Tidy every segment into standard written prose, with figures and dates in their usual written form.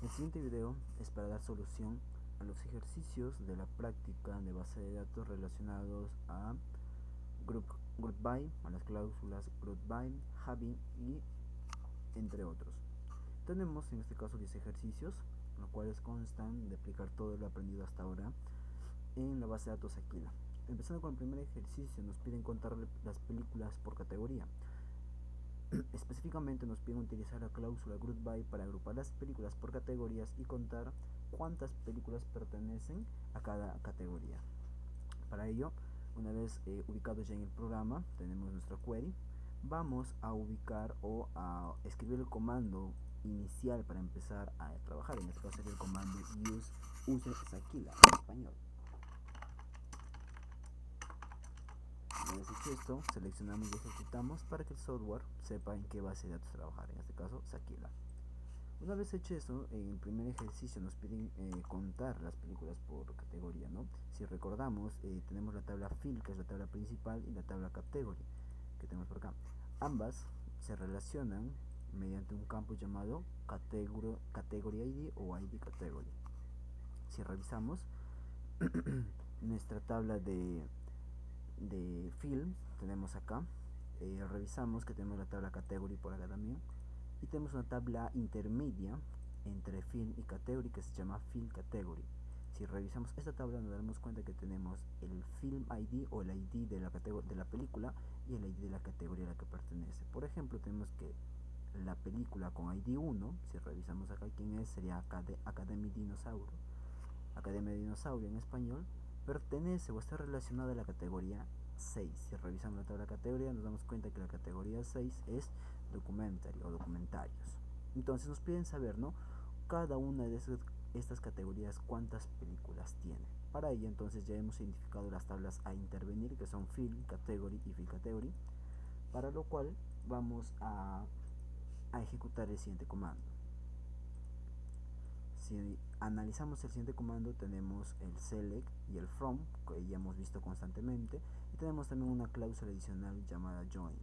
El siguiente video es para dar solución a los ejercicios de la práctica de base de datos relacionados a group by, a las cláusulas group by, having y entre otros. Tenemos en este caso 10 ejercicios, los cuales constan de aplicar todo lo aprendido hasta ahora en la base de datos Aquila. Empezando con el primer ejercicio, nos piden contar las películas por categoría. Específicamente nos piden utilizar la cláusula group by para agrupar las películas por categorías y contar cuántas películas pertenecen a cada categoría. Para ello, una vez ubicado ya en el programa, tenemos nuestra query. Vamos a ubicar o a escribir el comando inicial para empezar a trabajar. En este caso sería el comando use Aquila en español. Una vez hecho esto, seleccionamos y ejecutamos para que el software sepa en qué base de datos trabajar, en este caso Aquila. Una vez hecho eso, en el primer ejercicio nos piden contar las películas por categoría, ¿no? Si recordamos, tenemos la tabla fill, que es la tabla principal, y la tabla category, que tenemos por acá. Ambas se relacionan mediante un campo llamado category ID o ID category. Si revisamos nuestra tabla de fill, tenemos acá, revisamos que tenemos la tabla category por acá también, y tenemos una tabla intermedia entre film y category que se llama film category. Si revisamos esta tabla nos daremos cuenta que tenemos el film ID o el ID de la película y el ID de la categoría a la que pertenece. Por ejemplo, tenemos que la película con ID 1, si revisamos acá quién es, sería Academia Dinosaurio en español, pertenece o está relacionada a la categoría 6. Si revisamos la tabla de categoría nos damos cuenta que la categoría 6 es documentary o documentarios. Entonces nos piden saber, ¿no?, cada una de estas categorías cuántas películas tiene. Para ello entonces ya hemos identificado las tablas a intervenir, que son film category y fill category, para lo cual vamos a ejecutar el siguiente comando. Si analizamos el siguiente comando, tenemos el select y el from, que ya hemos visto constantemente, y tenemos también una cláusula adicional llamada join.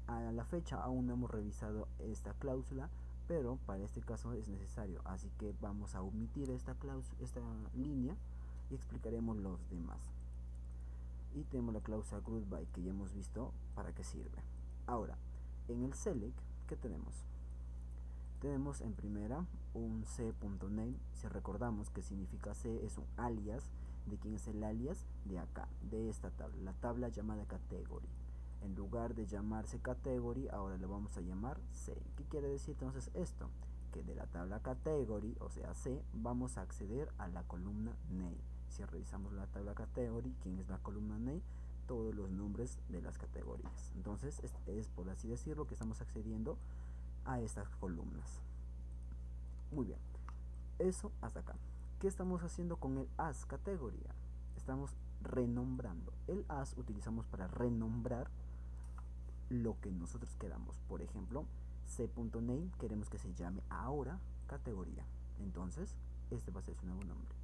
A la fecha aún no hemos revisado esta cláusula, pero para este caso es necesario, así que vamos a omitir esta línea y explicaremos los demás. Y tenemos la cláusula group by, que ya hemos visto para qué sirve. Ahora, en el select, ¿qué tenemos? Tenemos en primera un c.name. Si recordamos que significa c, es un alias. ¿De quién es el alias? De acá, de esta tabla, la tabla llamada category. En lugar de llamarse category, ahora le vamos a llamar c. ¿Qué quiere decir entonces esto? Que de la tabla category, o sea c, vamos a acceder a la columna name. Si revisamos la tabla category, ¿quién es la columna name? Todos los nombres de las categorías. Entonces es por así decirlo que estamos accediendo a estas columnas. Muy bien, eso hasta acá. ¿Qué estamos haciendo con el as categoría? Estamos renombrando. El as utilizamos para renombrar lo que nosotros queramos. Por ejemplo, c.name queremos que se llame ahora categoría. Entonces, este va a ser su nuevo nombre.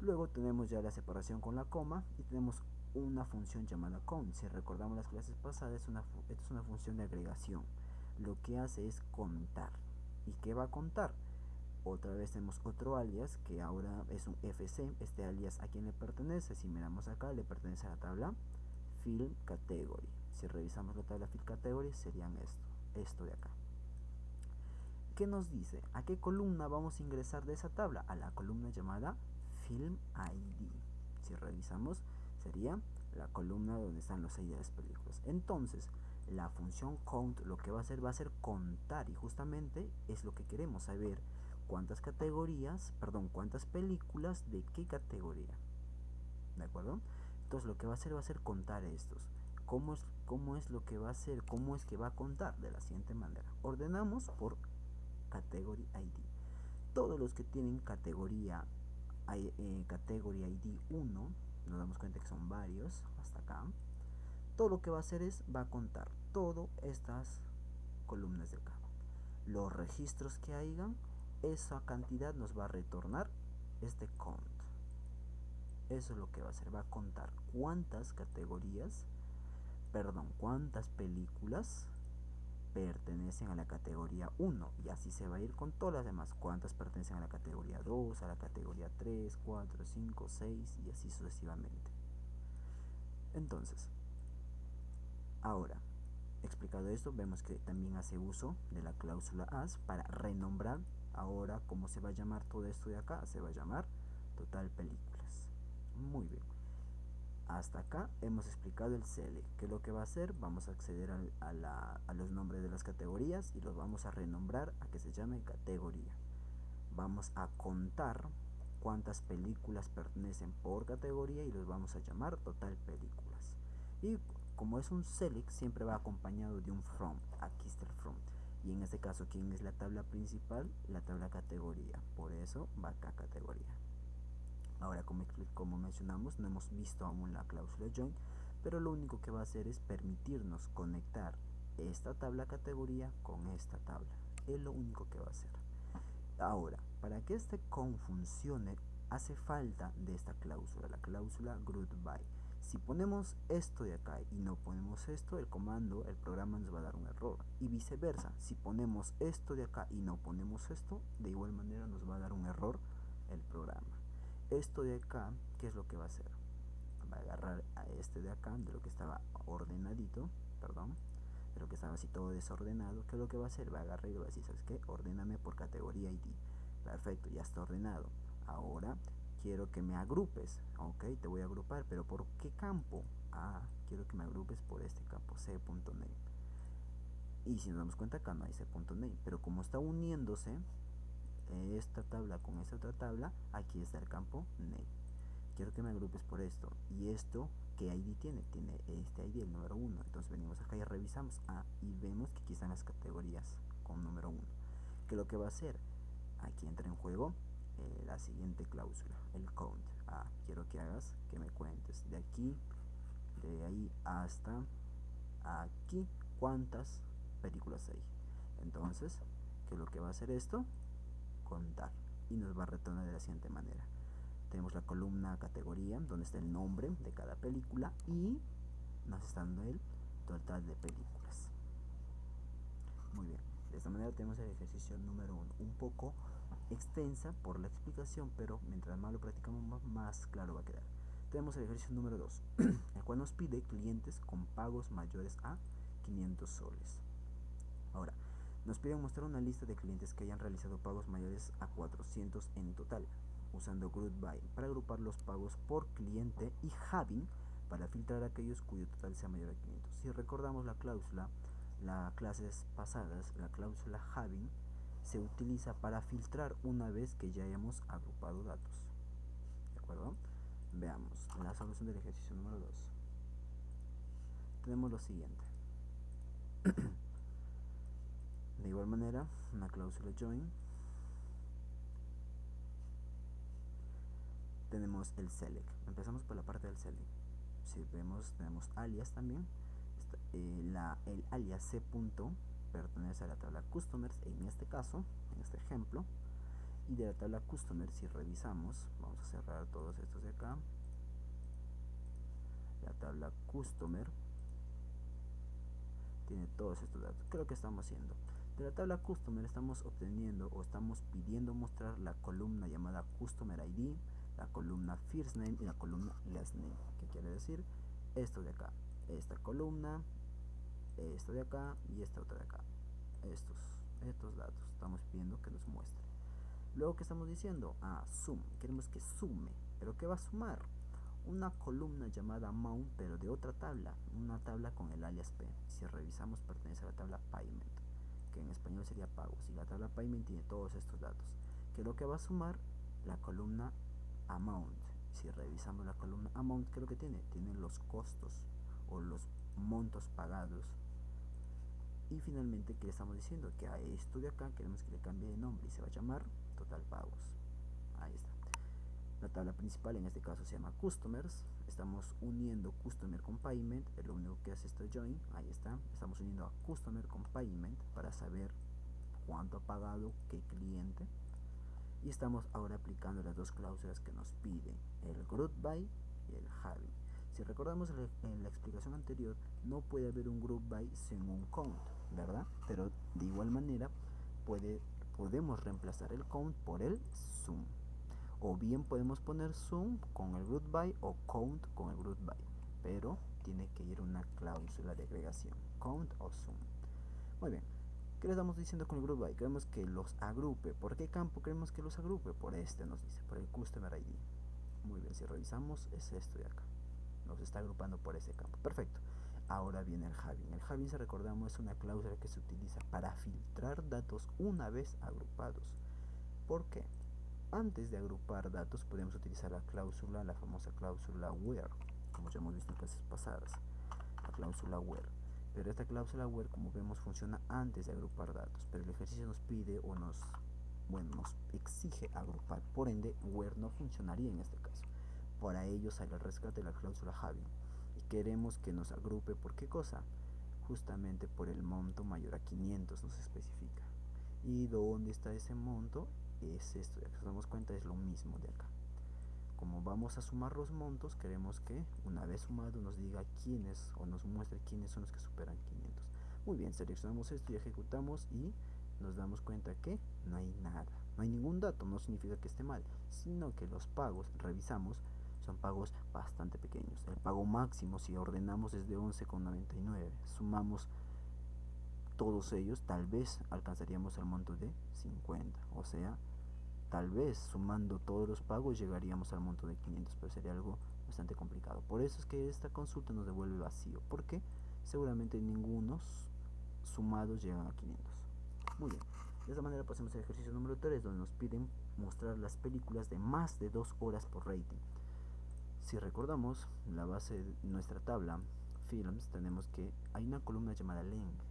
Luego tenemos ya la separación con la coma y tenemos una función llamada count. Si recordamos las clases pasadas, esta es una función de agregación. Lo que hace es contar. ¿Y qué va a contar? Otra vez tenemos otro alias que ahora es un fc. Este alias a quién le pertenece. Si miramos acá, le pertenece a la tabla fill category. Si revisamos la tabla fill category, serían esto de acá. ¿Qué nos dice? ¿A qué columna vamos a ingresar de esa tabla? A la columna llamada film ID. Si revisamos, sería la columna donde están los ID de las películas. Entonces, la función count lo que va a ser contar, y justamente es lo que queremos saber: cuántas películas de qué categoría. ¿De acuerdo? Entonces lo que va a ser contar estos. ¿Cómo es lo que va a hacer? ¿Cómo es que va a contar? De la siguiente manera. Ordenamos por category ID. Todos los que tienen categoría category ID 1, nos damos cuenta que son varios hasta acá. Todo lo que va a hacer es va a contar todas estas columnas de acá. Los registros que hayan, esa cantidad nos va a retornar este count. Eso es lo que va a hacer, va a contar cuántas películas pertenecen a la categoría 1 y así se va a ir con todas las demás. Cuántas pertenecen a la categoría 2, a la categoría 3, 4, 5, 6 y así sucesivamente. Entonces, ahora, explicado esto, vemos que también hace uso de la cláusula as para renombrar. Ahora, ¿cómo se va a llamar todo esto de acá? Se va a llamar total películas. Muy bien. Hasta acá hemos explicado el select. ¿Qué es lo que va a hacer? Vamos a acceder a los nombres de las categorías y los vamos a renombrar a que se llame categoría. Vamos a contar cuántas películas pertenecen por categoría y los vamos a llamar total películas. Y como es un select, siempre va acompañado de un from. Aquí está el from. Y en este caso, ¿quién es la tabla principal? La tabla categoría. Por eso va acá categoría. Ahora, como mencionamos, no hemos visto aún la cláusula join, pero lo único que va a hacer es permitirnos conectar esta tabla categoría con esta tabla. Es lo único que va a hacer. Ahora, para que este con funcione, hace falta de esta cláusula, la cláusula group by. Si ponemos esto de acá y no ponemos esto, el programa nos va a dar un error. Y viceversa, si ponemos esto de acá y no ponemos esto, de igual manera nos va a dar un error el programa. Esto de acá, ¿qué es lo que va a hacer? Va a agarrar a este de acá, de lo que estaba ordenadito, perdón, de lo que estaba así todo desordenado. ¿Qué es lo que va a hacer? Va a agarrar y va a decir, ¿sabes qué? Ordéname por categoría ID. Perfecto, ya está ordenado. Ahora quiero que me agrupes. Ok, te voy a agrupar, pero ¿por qué campo? Quiero que me agrupes por este campo, c.name. Y si nos damos cuenta, acá no hay c.name, pero como está uniéndose esta tabla con esta otra tabla, aquí está el campo name. Quiero que me agrupes por esto. Y esto, ¿qué ID tiene? Tiene este ID, el número 1. Entonces venimos acá y revisamos. Y vemos que aquí están las categorías con número 1. ¿Qué es lo que va a hacer? Aquí entra en juego la siguiente cláusula, el count. Quiero que hagas, que me cuentes de aquí, de ahí hasta aquí, cuántas películas hay. Entonces, ¿qué es lo que va a hacer esto? Contar. Y nos va a retornar de la siguiente manera. Tenemos la columna categoría, donde está el nombre de cada película y nos está dando el total de películas. Muy bien, de esta manera tenemos el ejercicio número 1, un poco extensa por la explicación, pero mientras más lo practicamos más claro va a quedar. Tenemos el ejercicio número 2, el cual nos pide clientes con pagos mayores a 500 soles. Ahora, nos piden mostrar una lista de clientes que hayan realizado pagos mayores a 400 en total, usando group by para agrupar los pagos por cliente y having para filtrar aquellos cuyo total sea mayor a 500. Si recordamos la cláusula, las clases pasadas, la cláusula having se utiliza para filtrar una vez que ya hayamos agrupado datos. ¿De acuerdo? Veamos la solución del ejercicio número 2. Tenemos lo siguiente. De igual manera, una cláusula join. Tenemos el select. Empezamos por la parte del select. Si vemos, tenemos alias también. El alias c. pertenece a la tabla customers en este caso, en este ejemplo. Y de la tabla customers, si revisamos, vamos a cerrar todos estos de acá. La tabla customer tiene todos estos datos. ¿Qué es lo que estamos haciendo? De la tabla customer estamos obteniendo o estamos pidiendo mostrar la columna llamada customer ID, la columna first name y la columna last name. ¿Qué quiere decir? Esto de acá, esta columna, esto de acá y esta otra de acá. Estos datos estamos pidiendo que nos muestre. Luego, ¿qué estamos diciendo? Sum. Queremos que sume. ¿Pero qué va a sumar? Una columna llamada mount, pero de otra tabla, una tabla con el alias P. Si revisamos, pertenece a la tabla payment, que en español sería pagos, y la tabla payment tiene todos estos datos. ¿Qué es lo que va a sumar? La columna amount. Si revisamos la columna amount, ¿qué es lo que tiene? Tiene los costos o los montos pagados. Y finalmente, ¿qué le estamos diciendo? Que a esto de acá queremos que le cambie de nombre y se va a llamar total pagos. Ahí está. La tabla principal en este caso se llama customers. Estamos uniendo customer con payment. Es lo único que hace esto join. Ahí está. Estamos uniendo a customer con payment para saber cuánto ha pagado qué cliente. Y estamos ahora aplicando las dos cláusulas que nos piden, el group by y el having. Si recordamos en la explicación anterior, no puede haber un group by sin un count. ¿verdad? Pero de igual manera podemos reemplazar el count por el sum. O bien podemos poner sum con el group by o count con el group by. Pero tiene que ir una cláusula de agregación, count o sum. Muy bien. ¿Qué le estamos diciendo con el group by? Queremos que los agrupe. ¿Por qué campo queremos que los agrupe? Por este nos dice, por el customer ID. Muy bien, si revisamos es esto de acá. Nos está agrupando por ese campo. Perfecto. Ahora viene el having. El having, si recordamos, es una cláusula que se utiliza para filtrar datos una vez agrupados. ¿Por qué? Antes de agrupar datos podemos utilizar la famosa cláusula where, como ya hemos visto en clases pasadas, la cláusula where. Pero esta cláusula where, como vemos, funciona antes de agrupar datos, pero el ejercicio nos pide o nos exige agrupar. Por ende, where no funcionaría en este caso. Para ello sale el rescate de la cláusula having y queremos que nos agrupe. ¿Por qué cosa? Justamente por el monto mayor a 500 nos especifica. ¿Y dónde está ese monto? Es esto, ya que nos damos cuenta es lo mismo de acá. Como vamos a sumar los montos, queremos que una vez sumado nos diga quiénes o nos muestre quiénes son los que superan 500. Muy bien, seleccionamos esto y ejecutamos y nos damos cuenta que no hay nada, no hay ningún dato. No significa que esté mal, sino que los pagos, revisamos, son pagos bastante pequeños. El pago máximo, si ordenamos, es de 11,99. Sumamos todos ellos, tal vez alcanzaríamos el monto de 50. O sea, tal vez sumando todos los pagos llegaríamos al monto de 500, pero sería algo bastante complicado. Por eso es que esta consulta nos devuelve vacío, porque seguramente ningunos sumados llegan a 500. Muy bien, de esta manera pasamos al ejercicio número 3, donde nos piden mostrar las películas de más de 2 horas por rating. Si recordamos la base de nuestra tabla films, tenemos que hay una columna llamada length,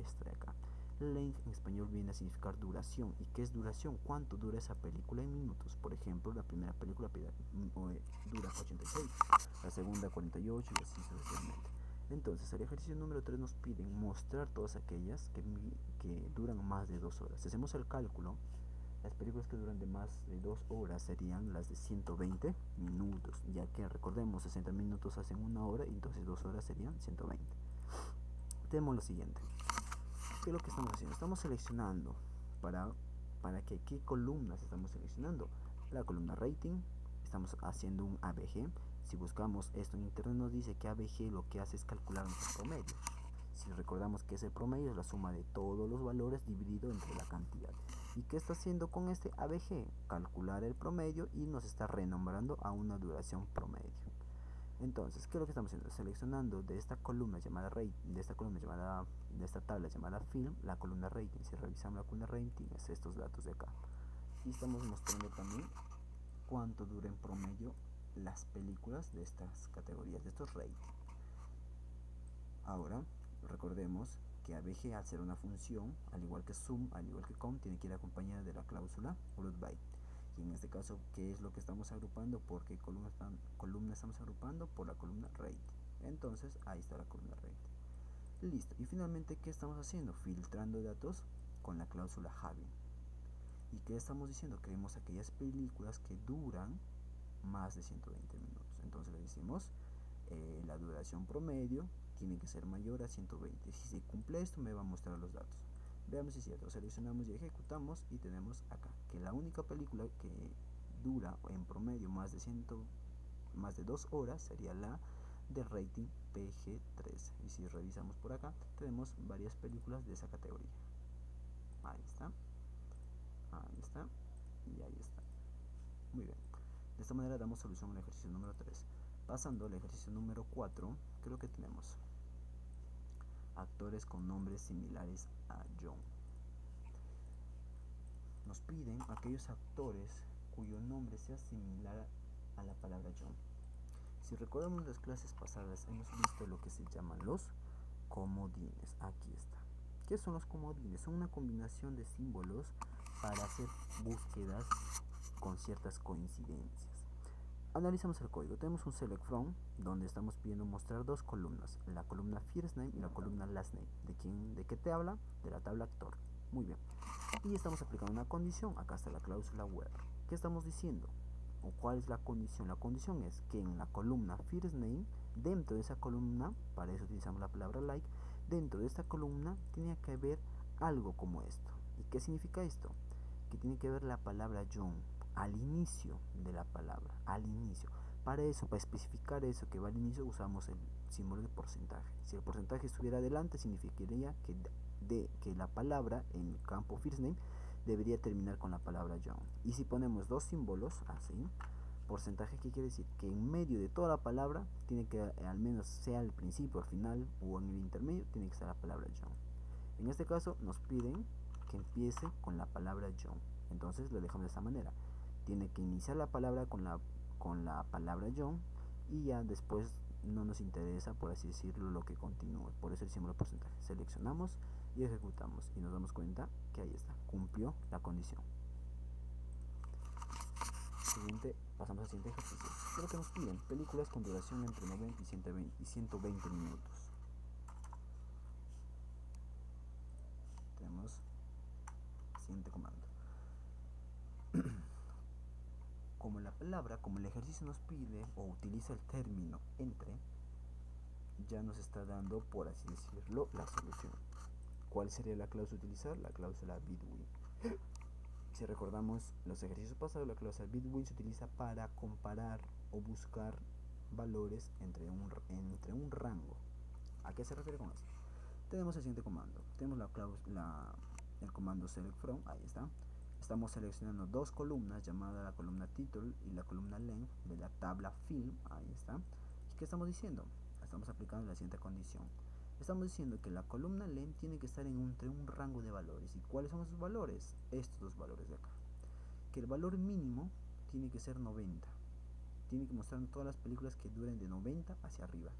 esta de acá. Length en español viene a significar duración. ¿Y qué es duración? ¿Cuánto dura esa película en minutos? Por ejemplo, la primera película dura 86, la segunda 48 y así sucesivamente. Entonces, el ejercicio número 3 nos piden mostrar todas aquellas que duran más de 2 horas. Si hacemos el cálculo, las películas que duran de más de 2 horas serían las de 120 minutos, ya que recordemos 60 minutos hacen 1 hora y entonces 2 horas serían 120. Tenemos lo siguiente. ¿Qué es lo que estamos haciendo? Estamos seleccionando para qué columnas estamos seleccionando. La columna rating, estamos haciendo un ABG. Si buscamos esto en internet nos dice que ABG lo que hace es calcular nuestro promedio. Si recordamos que ese promedio es la suma de todos los valores dividido entre la cantidad. ¿Y qué está haciendo con este ABG? Calcular el promedio y nos está renombrando a una duración promedio. Entonces, ¿qué es lo que estamos haciendo? Seleccionando de esta columna llamada rating, de esta tabla llamada film, la columna rating. Si revisamos la columna rating, es estos datos de acá. Y estamos mostrando también cuánto dura en promedio las películas de estas categorías, de estos ratings. Ahora, recordemos que ABG, al ser una función, al igual que sum, al igual que count, tiene que ir acompañada de la cláusula group by. Y en este caso, ¿qué es lo que estamos agrupando? ¿Por qué columna estamos agrupando? Por la columna rating. Entonces, ahí está la columna rating. Listo. Y finalmente, ¿qué estamos haciendo? Filtrando datos con la cláusula having. ¿Y qué estamos diciendo? Queremos aquellas películas que duran más de 120 minutos. Entonces le decimos, la duración promedio tiene que ser mayor a 120. Si se cumple esto, me va a mostrar los datos. Veamos si es cierto. Seleccionamos y ejecutamos y tenemos acá que la única película que dura en promedio más de 2 horas sería la de rating PG-13. Y si revisamos por acá, tenemos varias películas de esa categoría. Ahí está. Ahí está. Y ahí está. Muy bien. De esta manera damos solución al ejercicio número 3. Pasando al ejercicio número 4, creo que tenemos actores con nombres similares a John. Nos piden aquellos actores cuyo nombre sea similar a la palabra John. Si recordamos las clases pasadas, hemos visto lo que se llaman los comodines. Aquí está. ¿Qué son los comodines? Son una combinación de símbolos para hacer búsquedas con ciertas coincidencias. Analizamos el código. Tenemos un select from donde estamos pidiendo mostrar dos columnas, la columna first name y la columna last name. ¿De qué te habla? De la tabla actor. Muy bien. Y estamos aplicando una condición. Acá está la cláusula where. ¿Qué estamos diciendo? ¿O cuál es la condición? La condición es que en la columna first name, dentro de esa columna, para eso utilizamos la palabra like, dentro de esta columna tiene que haber algo como esto. ¿Y qué significa esto? Que tiene que haber la palabra John al inicio de la palabra, al inicio. Para eso, para especificar eso que va al inicio, usamos el símbolo de porcentaje. Si el porcentaje estuviera adelante, significaría que la palabra en el campo first name debería terminar con la palabra John. Y si ponemos dos símbolos, así, porcentaje, ¿qué quiere decir? Que en medio de toda la palabra, tiene que, al menos sea al principio, al final o en el intermedio, tiene que estar la palabra John. En este caso, nos piden que empiece con la palabra John. Entonces lo dejamos de esta manera. Tiene que iniciar la palabra con la palabra John y ya después no nos interesa, por así decirlo, lo que continúe. Por eso el símbolo de porcentaje. Seleccionamos y ejecutamos y nos damos cuenta que ahí está, cumplió la condición. Siguiente, pasamos al siguiente ejercicio. Creo que nos piden películas con duración entre 90 y 120 minutos. Tenemos el siguiente comando. Como el ejercicio nos pide o utiliza el término entre, ya nos está dando, por así decirlo, la solución. ¿Cuál sería la cláusula a utilizar? La cláusula between. Si recordamos los ejercicios pasados, la cláusula between se utiliza para comparar o buscar valores entre un rango. ¿A qué se refiere con esto? Tenemos el siguiente comando. Tenemos el comando select from, ahí está. Estamos seleccionando dos columnas, llamada la columna title y la columna length de la tabla film, ahí está. ¿Y qué estamos diciendo? Estamos aplicando la siguiente condición. Estamos diciendo que la columna length tiene que estar entre un rango de valores. ¿Y cuáles son esos valores? Estos dos valores de acá. Que el valor mínimo tiene que ser 90. Tiene que mostrar todas las películas que duren de 90 hacia arriba.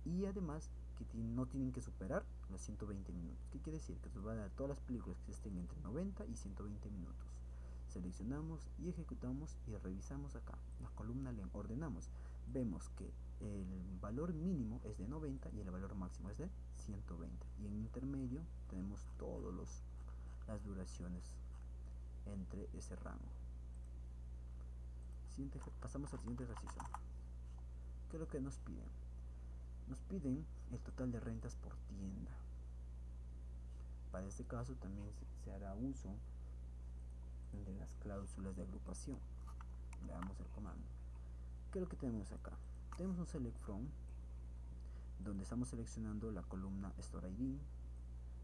Y además que no tienen que superar los 120 minutos. ¿Qué quiere decir? Que nos va a dar todas las películas que estén entre 90 y 120 minutos. Seleccionamos y ejecutamos y revisamos acá. La columna le ordenamos. Vemos que el valor mínimo es de 90 y el valor máximo es de 120. Y en intermedio tenemos todas las duraciones entre ese rango. Pasamos al siguiente ejercicio. ¿Qué es lo que nos piden? Nos piden el total de rentas por tienda. Para este caso también se hará uso de las cláusulas de agrupación. Veamos el comando. ¿Qué es lo que tenemos acá? Tenemos un select from, donde estamos seleccionando la columna store ID,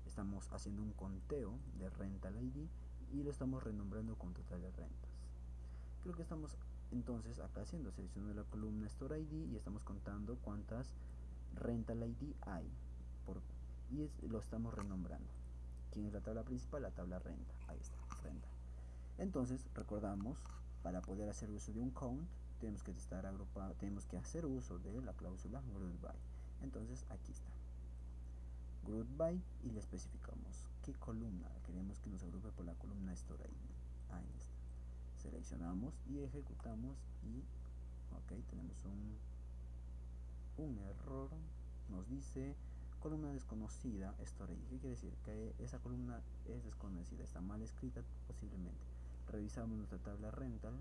estamos haciendo un conteo de rental ID y lo estamos renombrando con total de rentas. Creo que estamos entonces acá seleccionando la columna store ID y estamos contando cuántas rental ID hay y lo estamos renombrando. ¿Quién es la tabla principal? La tabla renta. Ahí está, renta. Entonces recordamos, para poder hacer uso de un count tenemos que estar agrupado, tenemos que hacer uso de la cláusula group by. Entonces aquí está, group by, y le especificamos qué columna queremos que nos agrupe por la columna store ID. Ahí está. Seleccionamos y ejecutamos y ok, tenemos un error, nos dice columna desconocida store ID. ¿Qué quiere decir? Que esa columna es desconocida, está mal escrita posiblemente. Revisamos nuestra tabla rental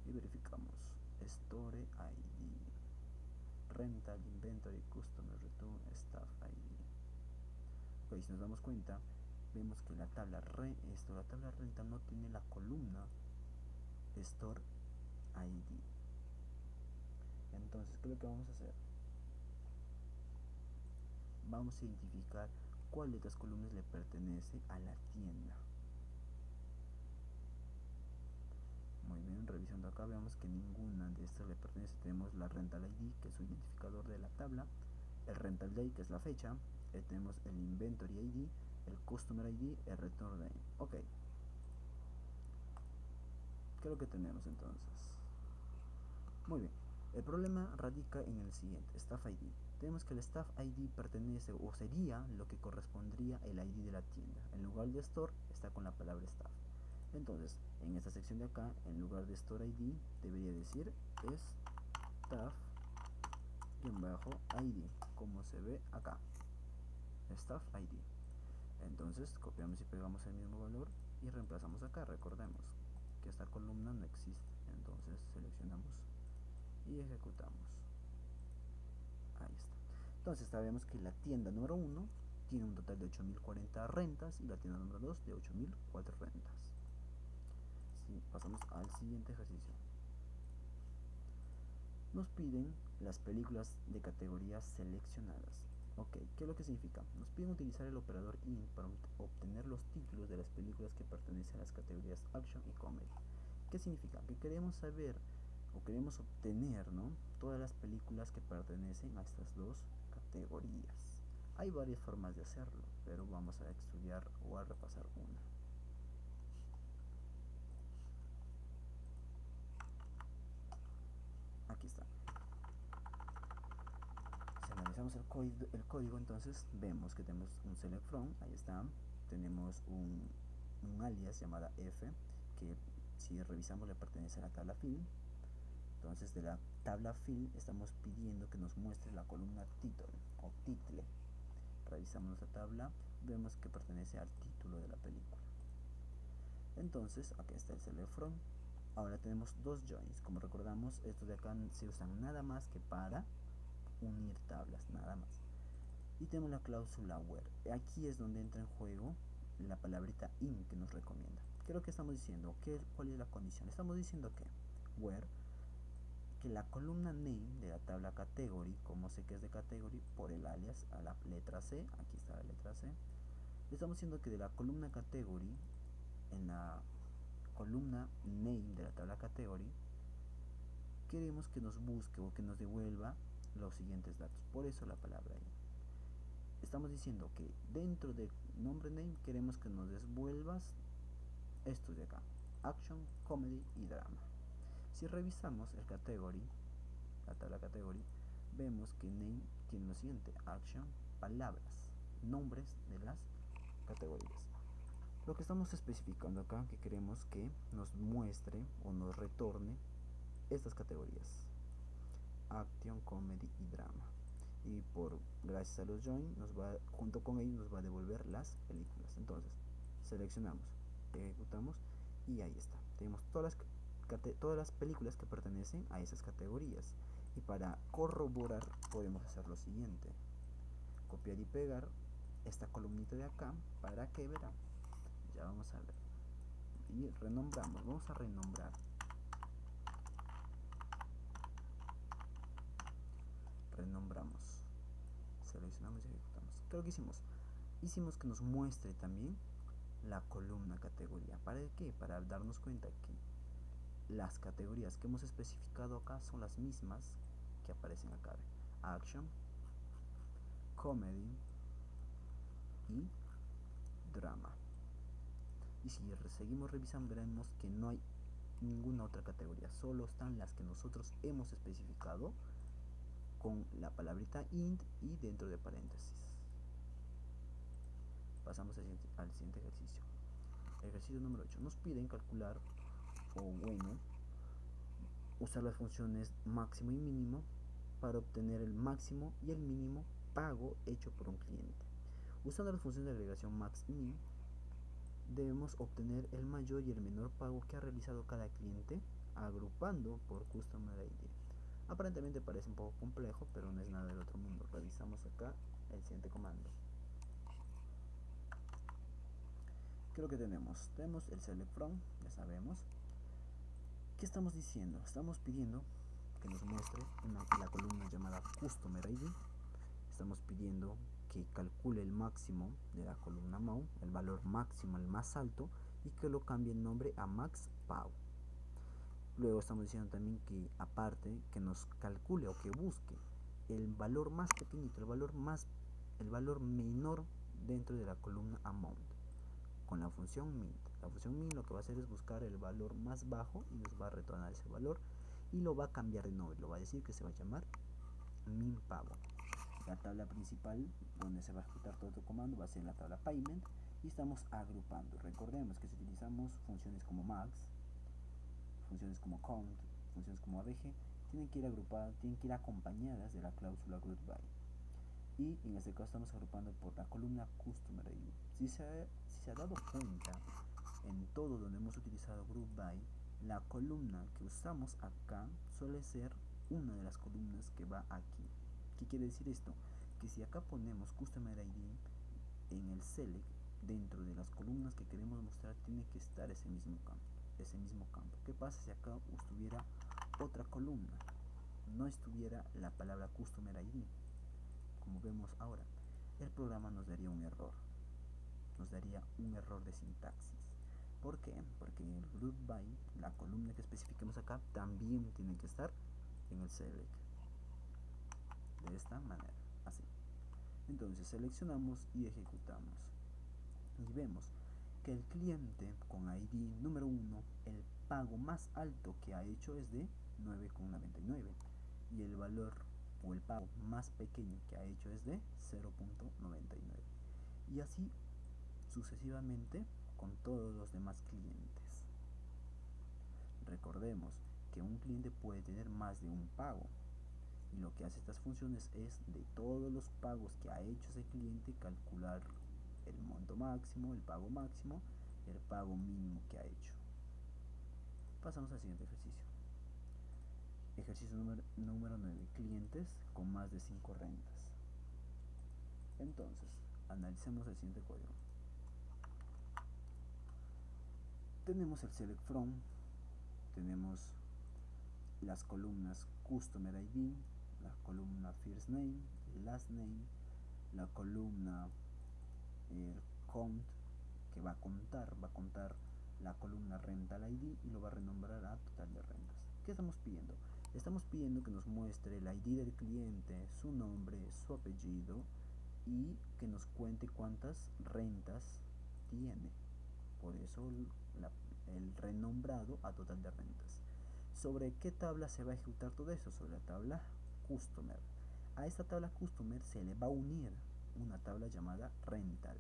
y verificamos store ID, rental, inventory, customer return, staff ID. Ok, si nos damos cuenta, vemos que la tabla rental no tiene la columna store ID. Entonces, ¿qué es lo que vamos a hacer? Vamos a identificar cuál de estas columnas le pertenece a la tienda. Muy bien, revisando acá vemos que ninguna de estas le pertenece. Tenemos la rental ID, que es su identificador de la tabla, el rental day, que es la fecha, tenemos el inventory ID, el customer ID, el return day. Ok, ¿qué es lo que tenemos entonces? Muy bien, el problema radica en el siguiente: staff ID. Tenemos que el staff ID pertenece o sería lo que correspondría el ID de la tienda. En lugar de store está con la palabra staff. Entonces, en esta sección de acá, en lugar de store ID, debería decir staff-ID, como se ve acá, staff ID. Entonces, copiamos y pegamos el mismo valor y reemplazamos acá. Recordemos que esta columna no existe. Entonces, seleccionamos y ejecutamos. Ahí está. Entonces sabemos que la tienda número 1 tiene un total de 8040 rentas y la tienda número 2 de 8004 rentas. Sí, pasamos al siguiente ejercicio. Nos piden las películas de categorías seleccionadas. Ok, ¿qué es lo que significa? Nos piden utilizar el operador INT para obtener los títulos de las películas que pertenecen a las categorías Action y Comedy. ¿Qué significa? Que queremos saber o queremos obtener, ¿no?, todas las películas que pertenecen a estas dos categorías. Hay varias formas de hacerlo, pero vamos a estudiar o a repasar una. Aquí está. Si analizamos el código, entonces vemos que tenemos un select from, ahí está, tenemos un alias llamada f, que si revisamos le pertenece a la tabla fill. Entonces de la tabla fill estamos pidiendo que nos muestre la columna title o title. Revisamos nuestra tabla, vemos que pertenece al título de la película. Entonces aquí está el select from. Ahora tenemos dos joins. Como recordamos, estos de acá se usan nada más que para unir tablas, nada más. Y tenemos la cláusula where. Aquí es donde entra en juego la palabrita in que nos recomienda. ¿Qué es lo que estamos diciendo? ¿Cuál es la condición? Estamos diciendo que where, que la columna name de la tabla category, como sé que es de category, por el alias a la letra C, aquí está la letra C, estamos diciendo que de la columna category, en la columna name de la tabla category, queremos que nos busque o que nos devuelva los siguientes datos. Por eso la palabra ahí. Estamos diciendo que dentro de nombre name queremos que nos devuelvas estos de acá: action, comedy y drama. Si revisamos el category, la tabla category, vemos que name tiene lo siguiente: action, palabras, nombres de las categorías. Lo que estamos especificando acá, que queremos que nos muestre o nos retorne estas categorías: action, comedy y drama. Y gracias a los join, junto con ellos nos va a devolver las películas. Entonces seleccionamos, ejecutamos y ahí está. Tenemos todas las películas que pertenecen a esas categorías. Y para corroborar podemos hacer lo siguiente: copiar y pegar esta columnita de acá. ¿Para que verán? Ya vamos a ver. Y renombramos, vamos a renombrar. Renombramos, seleccionamos y ejecutamos. ¿Qué es lo que hicimos? Hicimos que nos muestre también la columna categoría. ¿Para qué? Para darnos cuenta que las categorías que hemos especificado acá son las mismas que aparecen acá: action, comedy y drama. Y si seguimos revisando, veremos que no hay ninguna otra categoría, solo están las que nosotros hemos especificado con la palabrita int y dentro de paréntesis. Pasamos al siguiente ejercicio. Ejercicio número 8. Nos piden calcular, o bueno, usar las funciones máximo y mínimo para obtener el máximo y el mínimo pago hecho por un cliente. Usando las funciones de agregación max y min, debemos obtener el mayor y el menor pago que ha realizado cada cliente, agrupando por Customer ID. Aparentemente parece un poco complejo, pero no es nada del otro mundo. Revisamos acá el siguiente comando. ¿Qué es lo que tenemos? Tenemos el select from, ya sabemos. ¿Qué estamos diciendo? Estamos pidiendo que nos muestre la columna llamada Customer ID. Estamos pidiendo que calcule el máximo de la columna MOU, el valor máximo, el más alto, y que lo cambie el nombre a Max Pau. Luego estamos diciendo también que aparte que nos calcule o que busque el valor más pequeñito, el valor menor dentro de la columna amount con la función mint. La función mint lo que va a hacer es buscar el valor más bajo y nos va a retornar ese valor y lo va a cambiar de nombre, lo va a decir que se va a llamar min pago. La tabla principal donde se va a ejecutar todo tu comando va a ser la tabla payment y estamos agrupando. Recordemos que si utilizamos funciones como max, funciones como count, funciones como abg, tienen que ir agrupadas, tienen que ir acompañadas de la cláusula group by. Y en este caso estamos agrupando por la columna customer ID. Si se ha dado cuenta, en todo donde hemos utilizado group by, la columna que usamos acá suele ser una de las columnas que va aquí. ¿Qué quiere decir esto? que si acá ponemos Customer ID en el select, dentro de las columnas que queremos mostrar tiene que estar ese mismo campo. ¿Qué pasa si acá estuviera otra columna? No estuviera la palabra Customer ID, como vemos ahora, el programa nos daría un error. Nos daría un error de sintaxis. ¿Por qué? Porque en el group by, la columna que especifiquemos acá, también tiene que estar en el select. De esta manera, así. Entonces seleccionamos y ejecutamos. Y vemos que el cliente con ID número 1, el pago más alto que ha hecho es de 9,99 y el valor o el pago más pequeño que ha hecho es de 0,99 y así sucesivamente con todos los demás clientes. Recordemos que un cliente puede tener más de un pago y lo que hace estas funciones es de todos los pagos que ha hecho ese cliente calcular el monto máximo, el pago máximo y el pago mínimo que ha hecho. Pasamos al siguiente ejercicio. Ejercicio número 9. Clientes con más de 5 rentas. Entonces, analicemos el siguiente código. Tenemos el select from, tenemos las columnas Customer ID, la columna First Name, Last Name, la columna Count, que va a contar la columna Rental ID y lo va a renombrar a total de rentas. ¿Qué estamos pidiendo? Estamos pidiendo que nos muestre el ID del cliente, su nombre, su apellido y que nos cuente cuántas rentas tiene. Por eso el renombrado a total de rentas. ¿Sobre qué tabla se va a ejecutar todo eso? Sobre la tabla Customer. A esta tabla Customer se le va a unir una tabla llamada Rental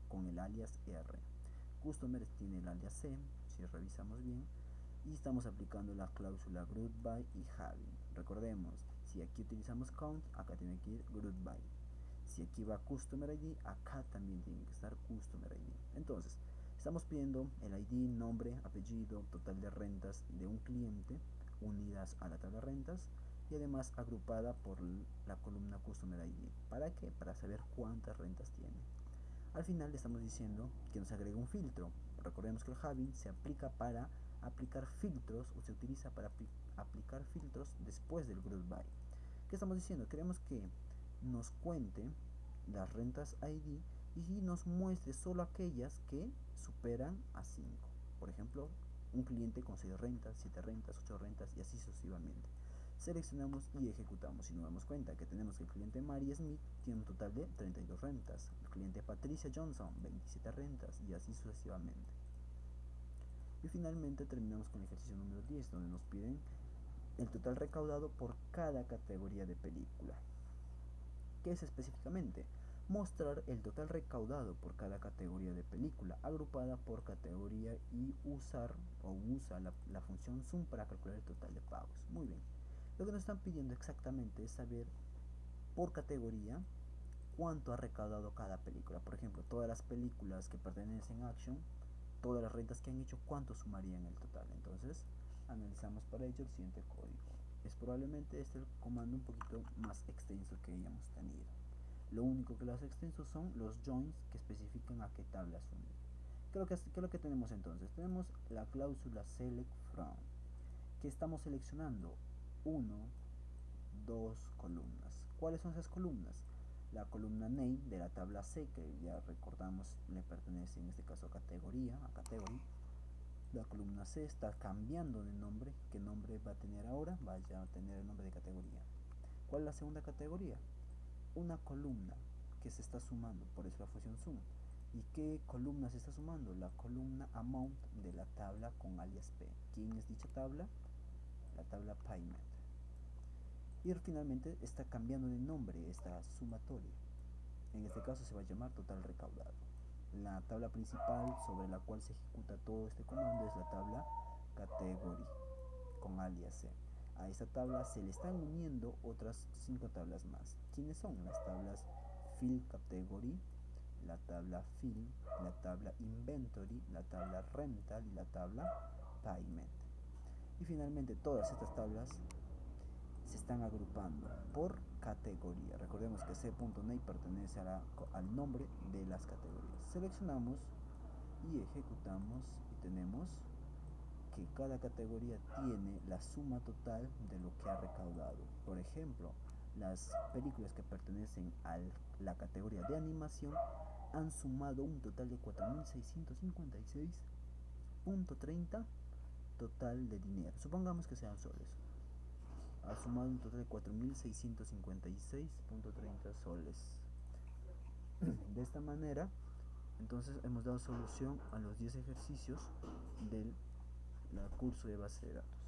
con el alias R. Customer tiene el alias C, si revisamos bien, y estamos aplicando la cláusula group by y having. Recordemos, si aquí utilizamos count, acá tiene que ir group by. Si aquí va Customer ID, acá también tiene que estar Customer ID. Entonces, estamos pidiendo el ID, nombre, apellido, total de rentas de un cliente unidas a la tabla de rentas y además agrupada por la columna Customer ID. ¿Para qué? Para saber cuántas rentas tiene. Al final le estamos diciendo que nos agrega un filtro. Recordemos que el having se aplica para aplicar filtros o se utiliza para aplicar filtros después del group by. ¿Qué estamos diciendo? Queremos que nos cuente las rentas ID y nos muestre solo aquellas que superan a 5. Por ejemplo, un cliente con 6 rentas, 7 rentas, 8 rentas y así sucesivamente. Seleccionamos y ejecutamos y nos damos cuenta que tenemos que el cliente Mary Smith tiene un total de 32 rentas, el cliente Patricia Johnson 27 rentas y así sucesivamente. Y finalmente terminamos con el ejercicio número 10 donde nos piden el total recaudado por cada categoría de película. ¿Qué es específicamente? Mostrar el total recaudado por cada categoría de película agrupada por categoría y usa la función sum para calcular el total de pagos. Muy bien. Lo que nos están pidiendo exactamente es saber por categoría cuánto ha recaudado cada película. Por ejemplo, todas las películas que pertenecen a Action, todas las rentas que han hecho, cuánto sumarían el total. Entonces, analizamos para ello el siguiente código. Es probablemente el comando un poquito más extenso que hayamos tenido. Lo único que lo hace extenso son los joins que especifican a qué tablas unir. ¿Qué es lo que tenemos entonces? Tenemos la cláusula select from, que estamos seleccionando 1, 2 columnas. ¿Cuáles son esas columnas? La columna name de la tabla C, que ya recordamos le pertenece en este caso a category. La columna C está cambiando de nombre. ¿Qué nombre va a tener ahora? Va a tener el nombre de categoría. ¿Cuál es la segunda categoría? Una columna que se está sumando, por eso la función sum. ¿Y qué columna se está sumando? La columna amount de la tabla con alias P. ¿Quién es dicha tabla? La tabla payment. Y finalmente está cambiando de nombre esta sumatoria. En este caso se va a llamar total recaudado. La tabla principal sobre la cual se ejecuta todo este comando es la tabla category con alias C. A esta tabla se le están uniendo otras 5 tablas más. ¿Quiénes son? Las tablas field category, la tabla fill, la tabla inventory, la tabla rental y la tabla payment. Y finalmente todas estas tablas se están agrupando por categoría. Recordemos que C.NET pertenece al nombre de las categorías. Seleccionamos y ejecutamos y tenemos que cada categoría tiene la suma total de lo que ha recaudado. Por ejemplo, las películas que pertenecen a la categoría de animación han sumado un total de 4.656.30 total de dinero. Supongamos que sean soles. Ha sumado un total de 4.656.30 soles. De esta manera, entonces hemos dado solución a los 10 ejercicios del curso de base de datos.